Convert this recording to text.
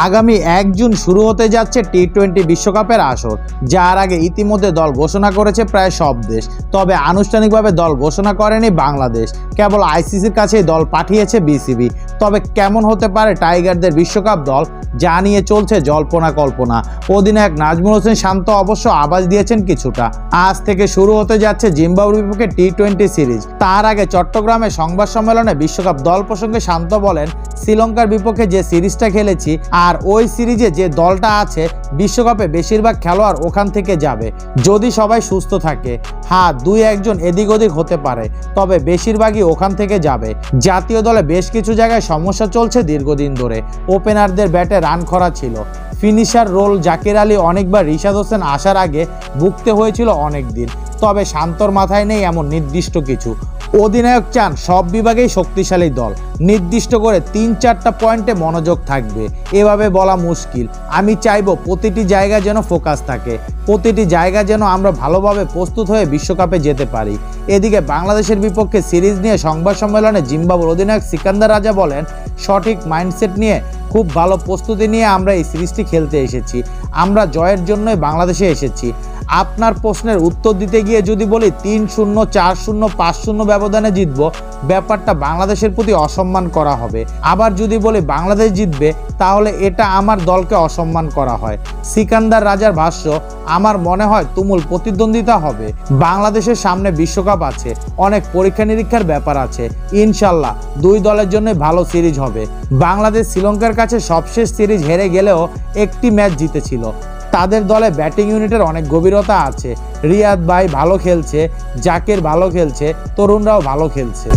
আগামী ১ জুন শুরু হতে যাচ্ছে টি-20 বিশ্বকাপের আসর, যার আগে ইতিমধ্যে দল ঘোষণা করেছে প্রায় সব দেশ। তবে আনুষ্ঠানিকভাবে দল ঘোষণা করেনি বাংলাদেশ, কেবল আইসিসির কাছেই দল পাঠিয়েছে বিসিবি। তবে কেমন হতে পারে টাইগারদের বিশ্বকাপ দল, যা নিয়ে চলছে জল্পনা কল্পনা। অধিনায়ক নাজমুল হোসেন শান্ত অবশ্য আভাস দিয়েছেন কিছুটা। আজ থেকে শুরু হতে যাচ্ছে জিম্বাবুয়ের বিপক্ষে টি-20 সিরিজ। তার আগে চট্টগ্রামে সংবাদ সম্মেলনে বিশ্বকাপ দল প্রসঙ্গে শান্ত বলেন, শ্রীলঙ্কার বিপক্ষে যে সিরিজটা খেলেছি আর ওই সিরিজে যে দলটা আছে, বিশ্বকাপে বেশিরভাগ খেলোয়াড় ওখান থেকে যাবে যদি সবাই সুস্থ থাকে। হ্যাঁ, ২-১ এদিক ওদিক হতে পারে, তবে বেশিরভাগই ওখান থেকে যাবে। জাতীয় দলে বেশ কিছু জায়গায় সমস্যা চলছে দীর্ঘদিন ধরে। ওপেনারদের ব্যাটে রান খরা ছিল, ফিনিশার রোল জাকির আলী অনেকবার রিশাদ হোসেন আসার আগে ভুগতে হয়েছিল অনেক দিন। তবে শান্তর মাথায় নেই এমন নির্দিষ্ট কিছু। অধিনায়ক চান সব বিভাগেই শক্তিশালী দল, নির্দিষ্ট করে ৩-৪টা পয়েন্টে মনোযোগ থাকবে এভাবে বলা মুশকিল। আমি চাইব প্রতিটি জায়গায় যেন ফোকাস থাকে, প্রতিটি জায়গা যেন আমরা ভালোভাবে প্রস্তুত হয়ে বিশ্বকাপে যেতে পারি। এদিকে বাংলাদেশের বিপক্ষে সিরিজ নিয়ে সংবাদ সম্মেলনে জিম্বাবুয়ের অধিনায়ক সিকান্দার রাজা বলেন, সঠিক মাইন্ডসেট নিয়ে খুব ভালো প্রস্তুতি নিয়ে আমরা এই সিরিজটি খেলতে এসেছি। আমরা জয়ের জন্যই বাংলাদেশে এসেছি। আপনার প্রশ্নের উত্তর দিতে গিয়ে যদি বলি ৩-০, ৪-০, ৫-০ ব্যবধানে জিতব, ব্যাপারটা বাংলাদেশের প্রতি অসম্মান করা হবে। আবার যদি বলি বাংলাদেশ জিতবে, তাহলে এটা আমার দলকে অসম্মান করা হয়। সিকান্দার রাজার ভাষ্য, আমার মনে হয় তুমুল প্রতিদ্বন্দ্বিতা হবে। বাংলাদেশের সামনে বিশ্বকাপ আছে, অনেক পরীক্ষা নিরীক্ষার ব্যাপার আছে। ইনশাল্লাহ দুই দলের জন্য ভালো সিরিজ হবে। বাংলাদেশ শ্রীলঙ্কার কাছে সবশেষ সিরিজ হেরে গেলেও একটি ম্যাচ জিতেছিল। তাদের দলে ব্যাটিং ইউনিটের অনেক গভীরতা আছে। রিয়াদ ভাই ভালো খেলছে, জাকির ভালো খেলছে, তরুণরাও ভালো খেলছে।